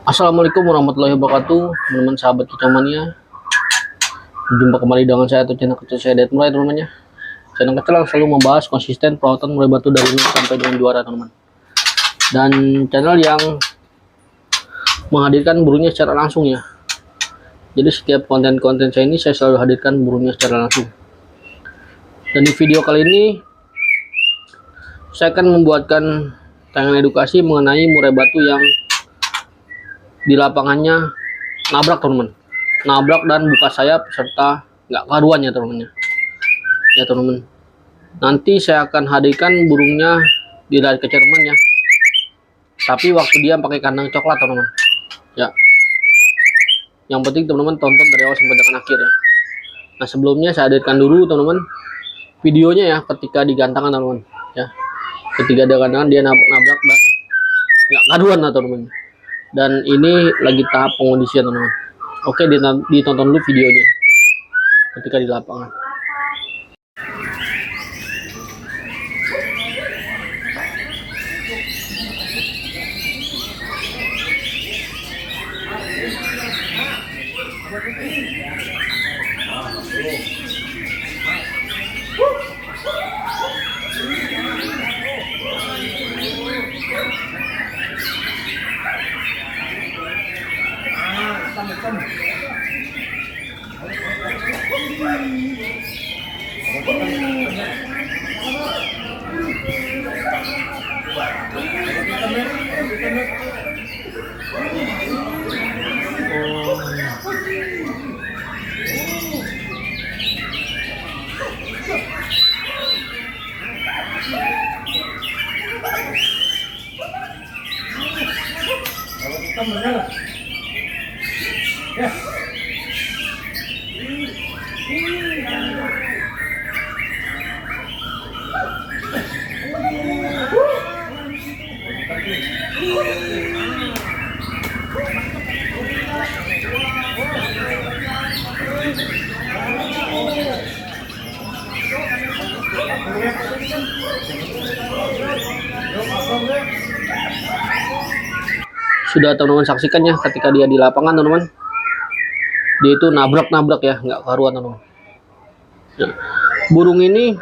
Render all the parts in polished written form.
Assalamualaikum warahmatullahi wabarakatuh, teman-teman sahabat kicauania. Jumpa kembali dengan saya atau channel kecil saya Ded Mulai, teman-teman ya. Channel kecil yang selalu membahas konsisten perawatan mulai batu dari nol sampai dengan juara, teman-teman. Dan channel yang menghadirkan burungnya secara langsung ya. Jadi setiap konten-konten saya ini saya selalu hadirkan burungnya secara langsung. Dan di video kali ini saya akan membuatkan tayangan edukasi mengenai murai batu yang di lapangannya nabrak, teman-teman. Nabrak dan buka sayap serta nggak karuan ya, teman-teman. Ya, teman-teman. Nanti saya akan hadirkan burungnya di lari ke Cerman ya. Tapi waktu dia pakai kandang coklat, teman-teman. Ya. Yang penting teman-teman tonton dari awal sampai dengan akhir ya. Nah, sebelumnya saya hadirkan dulu, teman-teman, videonya ya ketika digantangan, teman-teman. Ya. Ketika digantangan dia nabrak dan nggak karuan lah, teman-teman. Dan ini lagi tahap pengondisian, teman-teman. Oke, ditonton dulu videonya ketika di lapangan. Sudah teman-teman saksikan ya ketika dia di lapangan, teman-teman. Dia itu nabrak ya, nggak karuan, teman-teman. Ya. Burung ini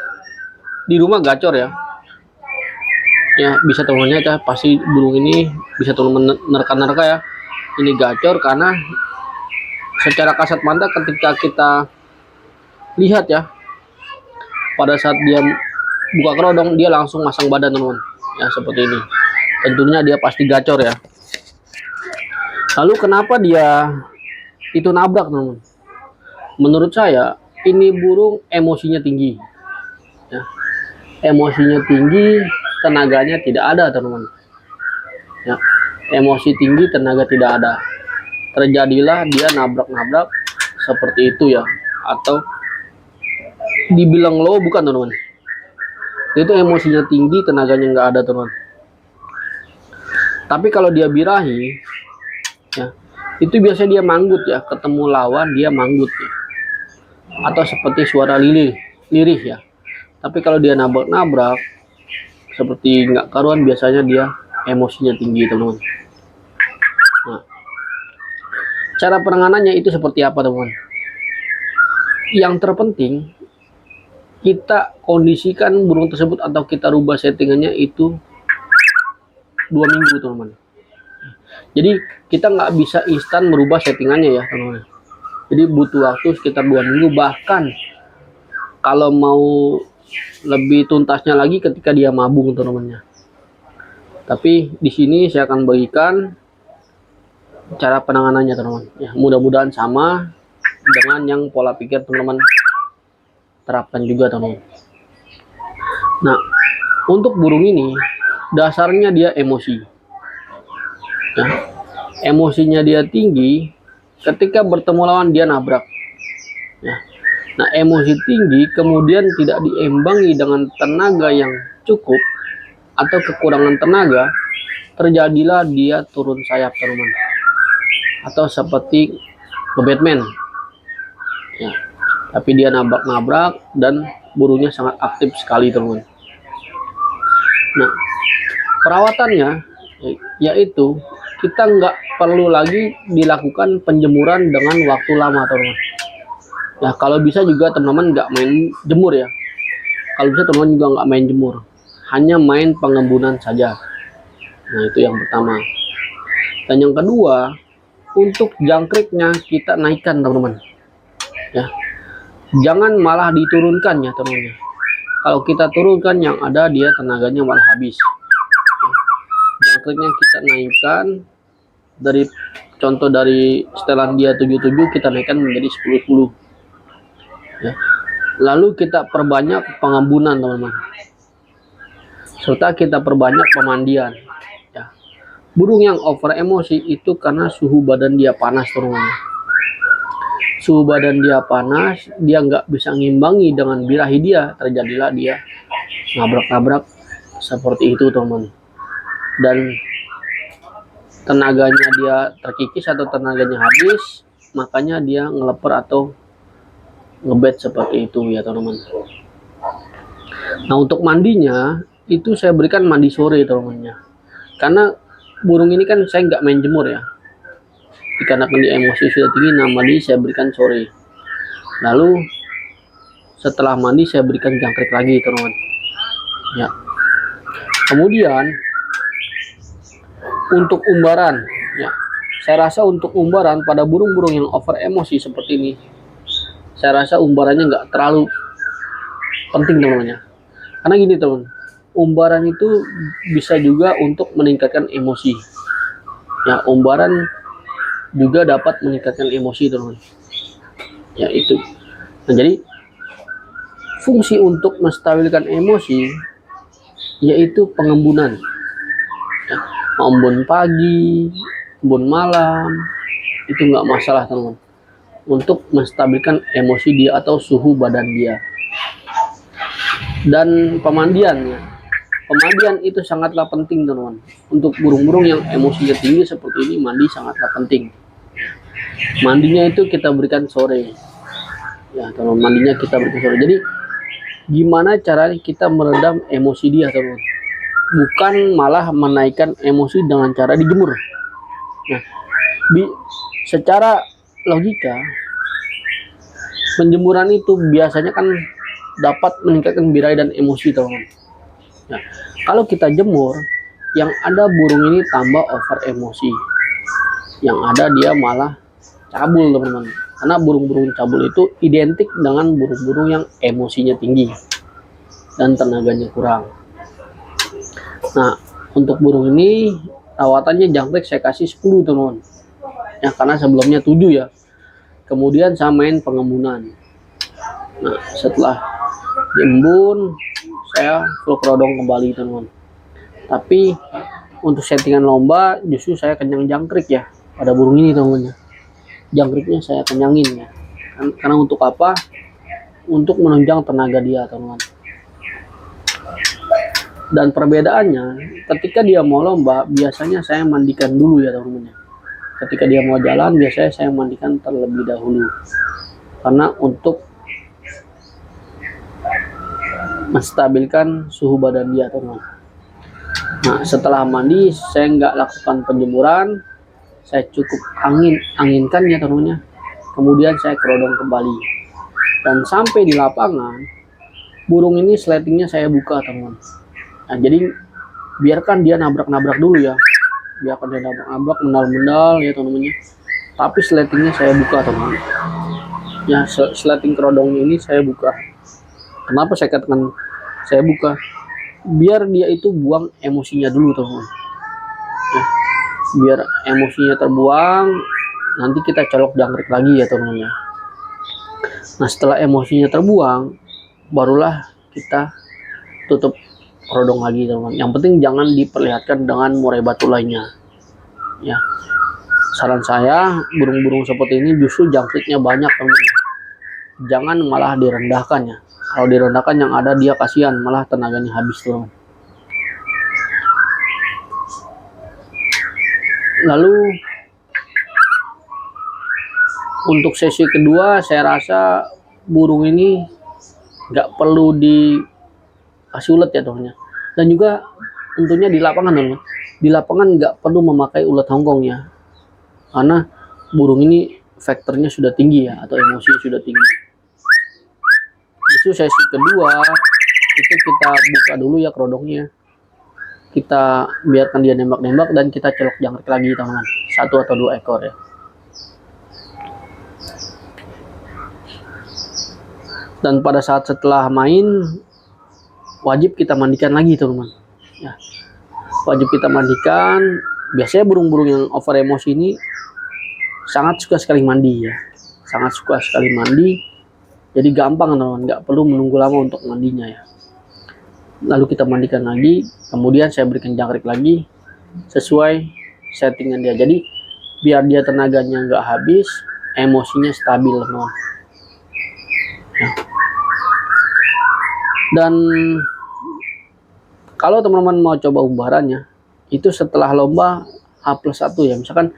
di rumah gacor ya. Ya, bisa teman-teman ya, pasti burung ini bisa teman-teman nerka-nerka ya. Ini gacor karena secara kasat mata ketika kita lihat ya, pada saat dia buka kerodong dia langsung masang badan, teman-teman. Ya, seperti ini. Tentunya dia pasti gacor ya. Lalu kenapa dia itu nabrak, teman-teman? Menurut saya ini burung emosinya tinggi ya. Emosinya tinggi, tenaganya tidak ada, teman-teman ya. Emosi tinggi, tenaga tidak ada, terjadilah dia nabrak-nabrak seperti itu ya. Atau dibilang low bukan, teman-teman. Itu emosinya tinggi, tenaganya nggak ada, teman-teman. Tapi kalau dia birahi ya, itu biasanya dia manggut ya, ketemu lawan dia manggut ya. Atau seperti suara lirih ya. Tapi kalau dia nabrak-nabrak seperti nggak karuan, biasanya dia emosinya tinggi, teman-teman. Nah, cara penanganannya itu seperti apa, teman-teman? Yang terpenting kita kondisikan burung tersebut atau kita rubah settingannya itu 2 minggu, teman-teman. Jadi kita nggak bisa instan merubah settingannya ya, teman-teman. Jadi butuh waktu sekitar 2 minggu, bahkan kalau mau lebih tuntasnya lagi ketika dia mabung, teman-teman. Tapi di sini saya akan bagikan cara penanganannya, teman-teman. Ya, mudah-mudahan sama dengan yang pola pikir teman-teman terapkan juga, teman-teman. Nah, untuk burung ini dasarnya dia emosi. Ya, emosinya dia tinggi, ketika bertemu lawan dia nabrak ya. Nah, emosi tinggi kemudian tidak diimbangi dengan tenaga yang cukup atau kekurangan tenaga, terjadilah dia turun sayap, teman-teman. Atau seperti Batman ya. Tapi dia nabrak-nabrak dan burungnya sangat aktif sekali, teman-teman. Nah, perawatannya yaitu kita nggak perlu lagi dilakukan penjemuran dengan waktu lama, teman-teman. Ya, kalau bisa juga teman-teman nggak main jemur ya. Kalau bisa teman-teman juga nggak main jemur, hanya main pengembunan saja. Nah, itu yang pertama. Dan yang kedua, untuk jangkriknya kita naikkan, teman-teman. Ya, jangan malah diturunkan ya, teman-teman. Kalau kita turunkan, yang ada dia tenaganya malah habis. Jangkriknya kita naikkan dari contoh dari setelan dia 77 kita naikkan menjadi 10 ya. Lalu kita perbanyak pengembunan, teman-teman, serta kita perbanyak pemandian ya. Burung yang over emosi itu karena suhu badan dia panas, teman-teman. Suhu badan dia panas, dia nggak bisa ngimbangi dengan birahi dia, terjadilah dia nabrak-nabrak seperti itu, teman-teman. Dan tenaganya dia terkikis atau tenaganya habis, makanya dia ngeleper atau ngebet seperti itu ya, teman-teman. Nah, untuk mandinya itu saya berikan mandi sore, teman-teman, karena burung ini kan saya nggak main jemur ya, dikarenakan dia emosi sudah tinggi. Nah, mandi saya berikan sore, lalu setelah mandi saya berikan jangkrik lagi, teman-teman ya. Kemudian untuk umbaran ya, saya rasa untuk umbaran pada burung-burung yang over emosi seperti ini, saya rasa umbarannya nggak terlalu penting, teman-teman ya. Karena gini, teman, umbaran itu bisa juga untuk meningkatkan emosi ya. Umbaran juga dapat meningkatkan emosi, teman-teman ya, itu. Nah, jadi fungsi untuk menstabilkan emosi yaitu pengembunan ya. Embun pagi, embun malam, itu nggak masalah, teman-teman, untuk menstabilkan emosi dia atau suhu badan dia. Dan pemandiannya, pemandian itu sangatlah penting, teman-teman. Untuk burung-burung yang emosinya tinggi seperti ini, mandi sangatlah penting. Mandinya itu kita berikan sore ya, teman-teman. Mandinya kita berikan sore. Jadi gimana caranya kita meredam emosi dia, teman-teman, bukan malah menaikkan emosi dengan cara dijemur. Nah, secara logika penjemuran itu biasanya kan dapat meningkatkan birahi dan emosi, teman-teman. Nah, kalau kita jemur, yang ada burung ini tambah over emosi, yang ada dia malah cabul, teman-teman. Karena burung-burung cabul itu identik dengan burung-burung yang emosinya tinggi dan tenaganya kurang. Nah, untuk burung ini rawatannya jangkrik saya kasih 10, teman-teman ya, karena sebelumnya 7 ya. Kemudian saya main pengembunan. Nah, setelah diembun saya full kerodong kembali, teman-teman. Tapi untuk settingan lomba justru saya kenyang jangkrik ya pada burung ini, teman-teman. Jangkriknya saya kenyangin ya. Karena untuk apa? Untuk menunjang tenaga dia, teman-teman. Dan perbedaannya, ketika dia mau lomba, biasanya saya mandikan dulu ya, teman-teman. Ketika dia mau jalan, biasanya saya mandikan terlebih dahulu. Karena untuk menstabilkan suhu badan dia, teman-teman. Nah, setelah mandi, saya nggak lakukan penjemuran. Saya cukup anginkan ya, teman-teman. Kemudian saya kerodong kembali. Dan sampai di lapangan, burung ini sletingnya saya buka, teman-teman. Nah, jadi biarkan dia nabrak-nabrak dulu ya, biarkan dia nabrak-nabrak, mendal-mendal ya, teman-teman. Tapi sletingnya saya buka, teman-teman ya. Sleting kerodong ini saya buka. Kenapa saya katakan saya buka? Biar dia itu buang emosinya dulu, teman-teman ya. Biar emosinya terbuang, nanti kita colok jangkrik lagi ya, teman-teman ya. Nah, setelah emosinya terbuang, barulah kita tutup kerodong lagi, teman-teman. Yang penting jangan diperlihatkan dengan murai batu lainnya ya. Saran saya, burung-burung seperti ini justru jangkriknya banyak, teman-teman. Jangan malah direndahkan ya. Kalau direndahkan, yang ada dia kasihan, malah tenaganya habis, teman-teman. Lalu untuk sesi kedua, saya rasa burung ini nggak perlu dikasih ulet ya, teman-teman. Dan juga tentunya di lapangan, teman-teman. Di lapangan nggak perlu memakai ulet Hongkong ya. karena burung ini faktornya sudah tinggi ya, atau emosinya sudah tinggi. Itu sesi kedua itu kita buka dulu ya kerodongnya, kita biarkan dia nembak-nembak dan kita celok jangkrik lagi teman-teman, 1 atau 2 ekor ya. Dan pada saat setelah main wajib kita mandikan lagi teman-teman ya, wajib kita mandikan. Biasanya burung-burung yang over emosi ini sangat suka sekali mandi ya, sangat suka sekali mandi, jadi gampang teman-teman, nggak perlu menunggu lama untuk mandinya ya. Lalu kita mandikan lagi, kemudian saya berikan jangkrik lagi sesuai settingan dia, jadi biar dia tenaganya nggak habis, emosinya stabil teman-teman ya. Dan kalau teman-teman mau coba umbarannya, itu setelah lomba H+1 ya. Misalkan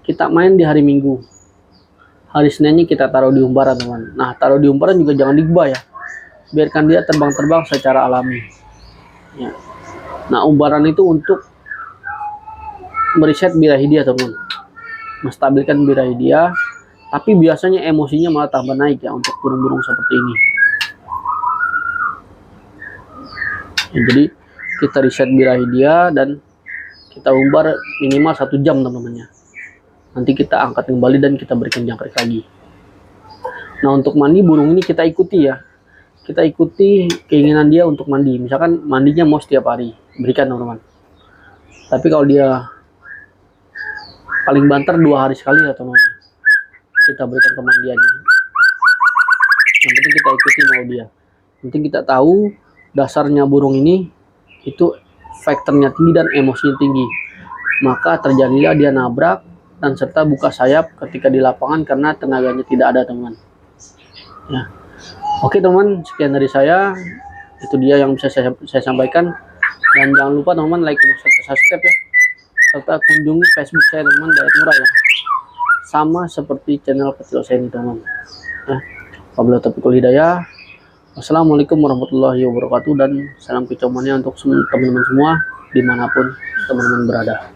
kita main di hari Minggu, hari Seninnya kita taruh di umbaran teman. Nah, taruh di umbaran juga jangan digba ya, biarkan dia terbang-terbang secara alami ya. Nah, umbaran itu untuk mereset birahi dia teman, menstabilkan birahi dia, tapi biasanya emosinya malah tambah naik ya untuk burung-burung seperti ini ya. Jadi kita reset birahi dia dan kita umbar minimal 1 jam teman-teman. Nanti kita angkat kembali dan kita berikan jangkrik lagi. Nah, untuk mandi burung ini kita ikuti ya, kita ikuti keinginan dia untuk mandi. Misalkan mandinya mau setiap hari, berikan teman-teman. Tapi kalau dia paling banter 2 hari sekali ya teman-teman, kita berikan kemandiannya. Yang penting kita ikuti mau dia. Yang penting kita tahu dasarnya burung ini itu faktornya tinggi dan emosinya tinggi, maka terjadilah dia nabrak dan serta buka sayap ketika di lapangan karena tenaganya tidak ada teman ya. Oke teman, sekian dari saya, itu dia yang bisa saya sampaikan. Dan jangan lupa teman like, subscribe ya, serta kunjungi Facebook saya teman, Dayat Murah ya, sama seperti channel kecil saya ini teman ya. Wabillahi taufiq wal hidayah. Wassalamualaikum warahmatullahi wabarakatuh, dan salam kecomanya untuk teman-teman semua dimanapun teman-teman berada.